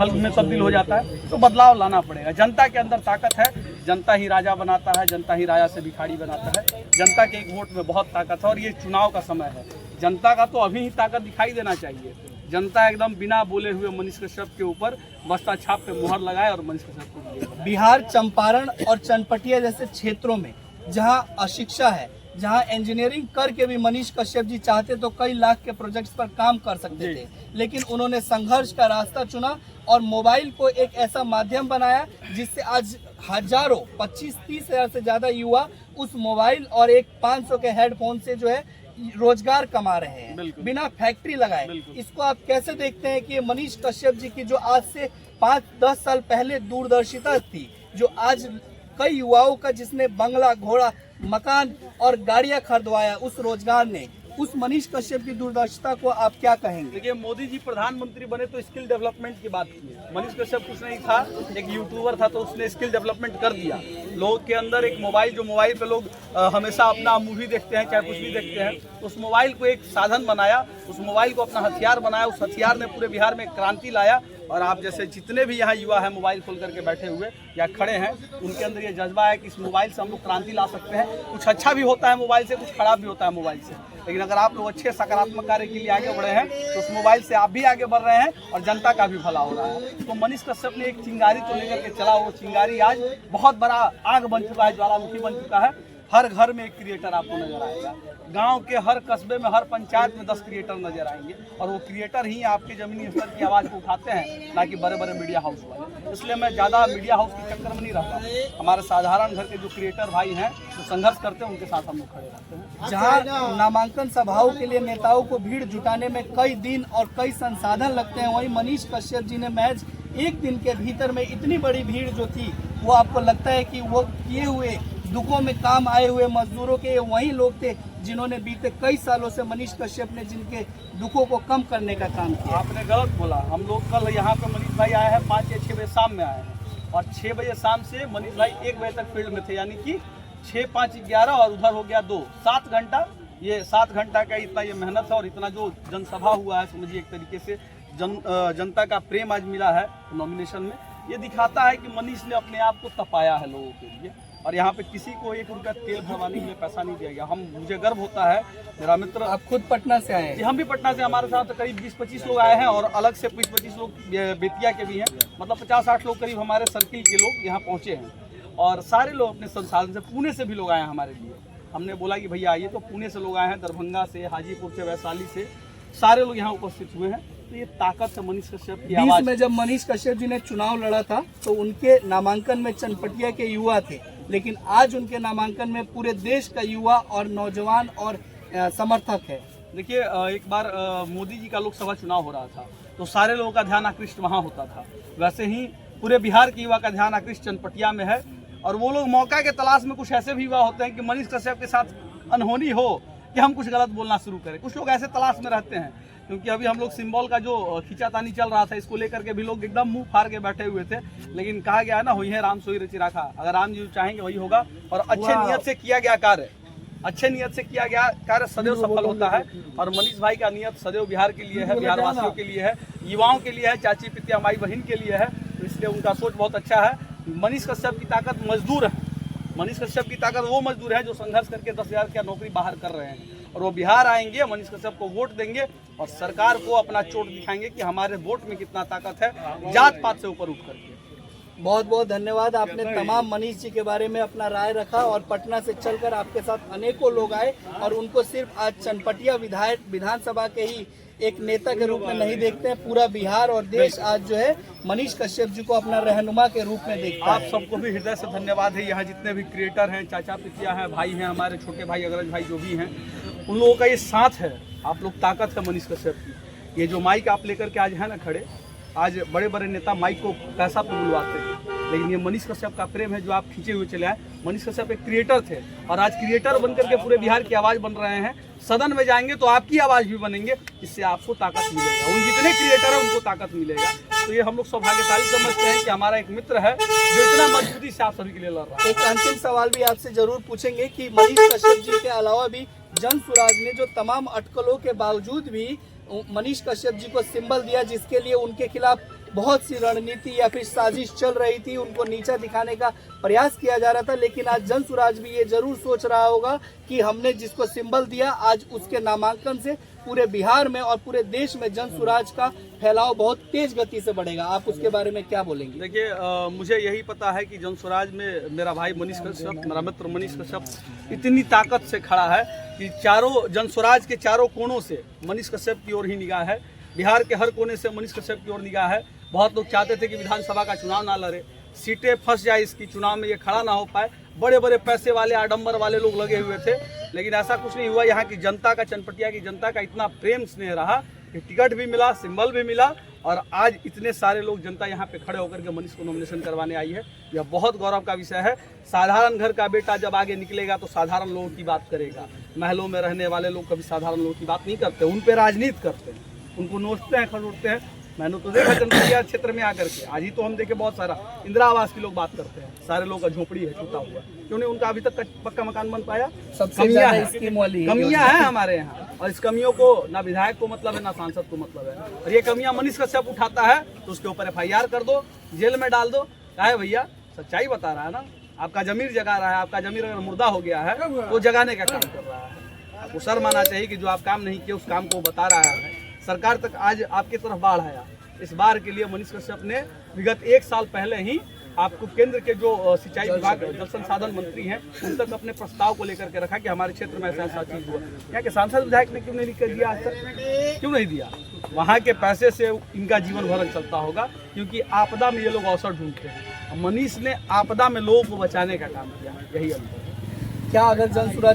फल में तब्दील हो जाता है। तो बदलाव लाना पड़ेगा। जनता के अंदर ताकत है, जनता ही राजा बनाता है, जनता ही राजा से भिखारी बनाता है। जनता के एक वोट में बहुत ताकत है और ये चुनाव का समय है। जनता का तो अभी ही ताकत दिखाई देना चाहिए। जनता एकदम बिना बोले हुए मनीष कश्यप के ऊपर बस्ता छाप पे मुहर लगाए और मनीष कश्यप को बिहार चंपारण और चनपटिया जैसे क्षेत्रों में जहां अशिक्षा है, जहां इंजीनियरिंग करके भी मनीष कश्यप जी चाहते तो कई लाख के प्रोजेक्ट्स पर काम कर सकते थे, लेकिन उन्होंने संघर्ष का रास्ता चुना और मोबाइल को एक ऐसा माध्यम बनाया जिससे आज हजारों 25-30 हजार से ज्यादा युवा उस मोबाइल और एक 500 के हेडफोन से जो है रोजगार कमा रहे हैं बिना फैक्ट्री लगाए। इसको आप कैसे देखते हैं कि मनीष कश्यप जी की जो आज से 5-10 साल पहले दूरदर्शिता थी, जो आज कई युवाओं का जिसने बंगला, घोड़ा, मकान और गाड़ियां खरीदवाया, उस रोजगार ने, उस मनीष कश्यप की दूरदर्शिता को आप क्या कहेंगे? देखिए, मोदी जी प्रधानमंत्री बने तो स्किल डेवलपमेंट की बात की। मनीष कश्यप कुछ नहीं था, एक यूट्यूबर था, तो उसने स्किल डेवलपमेंट कर दिया। लोगों के अंदर एक मोबाइल, जो मोबाइल पे लोग हमेशा अपना मूवी देखते हैं, चाहे कुछ भी देखते हैं, उस मोबाइल को एक साधन बनाया, उस मोबाइल को अपना हथियार बनाया। उस हथियार ने पूरे बिहार में क्रांति लाया। और आप जैसे जितने भी यहाँ युवा हैं मोबाइल खोल करके बैठे हुए या खड़े हैं, उनके अंदर ये जज्बा है कि इस मोबाइल से हम लोग क्रांति ला सकते हैं। कुछ अच्छा भी होता है मोबाइल से, कुछ खराब भी होता है मोबाइल से, लेकिन अगर आप लोग अच्छे सकारात्मक कार्य के लिए आगे बढ़े हैं तो उस मोबाइल से आप भी आगे बढ़ रहे हैं और जनता का भी भला हो रहा है। तो मनीष कश्यप ने एक चिंगारी तो लेकर के चला, वो चिंगारी आज बहुत बड़ा आग बन चुका है, ज्वालामुखी बन चुका है। हर घर में एक क्रिएटर आपको नजर आएगा, गांव के हर कस्बे में, हर पंचायत में 10 क्रिएटर नजर आएंगे और वो क्रिएटर ही आपके जमीनी स्तर की आवाज़ को उठाते हैं, ना कि बड़े बड़े मीडिया हाउस वाले। इसलिए मैं ज़्यादा मीडिया हाउस के चक्कर में नहीं रहता। हमारे साधारण घर के जो क्रिएटर भाई हैं, जो संघर्ष करते हैं, उनके साथ हम लोग खड़े रहते हैं। जहां नामांकन सभाओं के लिए नेताओं को भीड़ जुटाने में कई दिन और कई संसाधन लगते हैं, वहीं मनीष कश्यप जी ने महज एक दिन के भीतर में इतनी बड़ी भीड़ जो थी, वो आपको लगता है कि वो किए हुए दुखों में काम आए हुए मजदूरों के वही लोग थे जिन्होंने बीते कई सालों से मनीष कश्यप ने जिनके दुखों को कम करने का काम किया? आपने गलत बोला। हम लोग कल यहाँ पे मनीष भाई आए हैं 5 या 6 बजे शाम में आए हैं और 6 बजे शाम से मनीष भाई 1 बजे तक फील्ड में थे, यानी कि 6, 5, 11 और उधर हो गया 2, 7 घंटा। ये 7 घंटा का इतना ये मेहनत है और इतना जो जनसभा हुआ है, समझिए एक तरीके से जनता का प्रेम आज मिला है नॉमिनेशन में। ये दिखाता है कि मनीष ने अपने आप को तपाया है लोगों के लिए और यहाँ पे किसी को 1 रुपया तेल भरवाने के लिए पैसा नहीं दिया गया। मुझे गर्व होता है। मेरा मित्र, आप खुद पटना से आए हैं? जी, हम भी पटना से। हमारे साथ करीब 20-25 लोग आए हैं और अलग से 20-25 लोग बेतिया के भी हैं। मतलब 50-60 लोग करीब हमारे सर्किल के लोग यहाँ पहुँचे हैं और सारे लोग अपने संसाधन से, पुणे से भी लोग आए हैं हमारे लिए। हमने बोला कि भैया आइए, तो पुणे से लोग आए हैं, दरभंगा से, हाजीपुर से, वैशाली से, सारे लोग यहाँ उपस्थित हुए हैं। तो ये ताकत है मनीष कश्यप की आवाज़ में। जब मनीष कश्यप जी ने चुनाव लड़ा था तो उनके नामांकन में चनपटिया के युवा थे, लेकिन आज उनके नामांकन में पूरे देश का युवा और नौजवान और समर्थक है। देखिए, एक बार मोदी जी का लोकसभा चुनाव हो रहा था तो सारे लोगों का ध्यान आकृष्ट वहाँ होता था। वैसे ही पूरे बिहार के युवा का ध्यान आकृष्ट चनपटिया में है और वो लोग मौका के तलाश में, कुछ ऐसे भी युवा होते हैं कि मनीष कश्यप के साथ अनहोनी हो कि हम कुछ गलत बोलना शुरू करें। कुछ लोग ऐसे तलाश में रहते हैं, क्योंकि अभी हम लोग सिंबल का जो खींचातानी चल रहा था, इसको लेकर के भी लोग एकदम मुंह फाड़ के बैठे हुए थे, लेकिन कहा गया है ना, हुई है राम सोई रचि राखा। अगर राम जी चाहेंगे वही होगा और अच्छे नियत से किया गया कार्य, अच्छे नियत से किया गया कार्य सदैव सफल होता है। और मनीष भाई का नियत सदैव बिहार के लिए है, बिहार वासियों के लिए है, युवाओं के लिए है, चाची पितिया माई बहन के लिए है। तो इसलिए उनका सोच बहुत अच्छा है। मनीष कश्यप की ताकत मजदूर है। मनीष कश्यप की ताकत वो मजदूर है जो संघर्ष करके 10,000 की नौकरी बाहर कर रहे हैं और वो बिहार आएंगे, मनीष कश्यप को वोट देंगे और सरकार को अपना चोट दिखाएंगे कि हमारे वोट में कितना ताकत है, जात पात से ऊपर उठ करके। बहुत बहुत धन्यवाद। आपने तमाम मनीष जी के बारे में अपना राय रखा और पटना से चलकर आपके साथ अनेकों लोग आए और उनको सिर्फ आज चनपटिया विधानसभा के ही एक नेता के रूप में नहीं देखते हैं, पूरा बिहार और देश आज जो है मनीष कश्यप जी को अपना रहनुमा के रूप में देखता है। आप सबको भी हृदय से धन्यवाद है। यहाँ जितने भी क्रिएटर हैं, चाचा पितिया हैं, भाई हैं, हमारे छोटे भाई अग्रज भाई जो भी हैं, उन लोगों का ये साथ है। आप लोग ताकत है मनीष कश्यप की। ये जो माइक आप लेकर के आज है ना खड़े, आज बड़े बड़े नेता माइक को पैसा पे बुलवाते हैं, लेकिन ये मनीष कश्यप का प्रेम है जो आप खींचे हुए चले आए। मनीष कश्यप एक क्रिएटर थे और आज क्रिएटर बनकर के पूरे बिहार की आवाज़ बन रहे हैं। सदन में जाएंगे तो आपकी आवाज़ भी बनेंगे, इससे आपको ताकत मिलेगा। उन जितने क्रिएटर हैं उनको ताकत मिलेगा। तो ये हम लोग सौभाग्यशाली समझते हैं कि हमारा एक मित्र है जो इतना मजबूती से आप सभी के लिए लड़ रहा है। एक अंतिम सवाल भी आपसे जरूर पूछेंगे कि मनीष कश्यप जी के अलावा भी जन सुराज ने जो तमाम अटकलों के बावजूद भी मनीष कश्यप जी को सिंबल दिया, जिसके लिए उनके खिलाफ बहुत सी रणनीति या फिर साजिश चल रही थी, उनको नीचा दिखाने का प्रयास किया जा रहा था। लेकिन आज जन स्वराज भी ये जरूर सोच रहा होगा कि हमने जिसको सिंबल दिया, आज उसके नामांकन से पूरे बिहार में और पूरे देश में जन स्वराज का फैलाव बहुत तेज गति से बढ़ेगा। आप उसके बारे में क्या बोलेंगे? देखिए, मुझे यही पता है कि जन स्वराज में मेरा भाई मनीष कश्यप, मेरा मित्र मनीष कश्यप इतनी ताकत से खड़ा है कि चारों जन स्वराज के चारों कोनों से मनीष कश्यप की ओर ही निगाह है। बिहार के हर कोने से मनीष कश्यप की ओर निगाह है। बहुत लोग चाहते थे कि विधानसभा का चुनाव ना लड़े, सीटें फंस जाए, इसकी चुनाव में ये खड़ा ना हो पाए। बड़े बड़े पैसे वाले, आडंबर वाले लोग लगे हुए थे, लेकिन ऐसा कुछ नहीं हुआ। यहाँ की जनता का, चनपटिया की जनता का इतना प्रेम स्नेह रहा कि टिकट भी मिला, सिंबल भी मिला, और आज इतने सारे लोग, जनता यहाँ पे खड़े होकर के मनीष को नॉमिनेशन करवाने आई है। यह बहुत गौरव का विषय है। साधारण घर का बेटा जब आगे निकलेगा तो साधारण लोगों की बात करेगा। महलों में रहने वाले लोग कभी साधारण लोगों की बात नहीं करते, उन पे राजनीति करते हैं, उनको नोचते हैं, खरोटते हैं। मैंने तो देखा चनपटिया क्षेत्र में आकर के, आज ही तो हम देखे बहुत सारा इंदिरा आवास की लोग बात करते हैं, सारे लोग का झोपड़ी है, छूटा हुआ, क्यों नहीं उनका अभी तक पक्का मकान बन पाया? सबसे ज्यादा स्कीम वाली कमियां हैं हमारे यहाँ, और इस कमियों को ना विधायक को मतलब है, ना सांसद को मतलब है। और ये कमियां मनीष कश्यप उठाता है तो उसके ऊपर FIR कर दो, जेल में डाल दो। क्या है भैया, सच्चाई बता रहा है ना, आपका जमीर जगा रहा है। आपका जमीर अगर मुर्दा हो गया है तो जगाने का काम कर रहा है। आपको शर्म आना चाहिए कि जो आप काम नहीं किए उस काम को बता रहा है। सरकार तक आज आपकी तरफ बाढ़ आया। इस बार के लिए मनीष कश्यप ने विगत 1 साल पहले ही आपको केंद्र के जो सिंचाई विभाग, जल संसाधन मंत्री हैं, उन तक अपने प्रस्ताव को लेकर के रखा कि हमारे क्षेत्र में ऐसा ऐसा चीज हुआ। यहाँ के सांसद विधायक ने क्यों नहीं लिख कर दिया आज तक? क्यों नहीं दिया? वहाँ के पैसे से इनका जीवन भर चलता होगा, क्योंकि आपदा में ये लोग अवसर ढूंढते हैं। मनीष ने आपदा में लोगों को बचाने का काम किया, यही अंतर है। क्या अगर जन स्वराज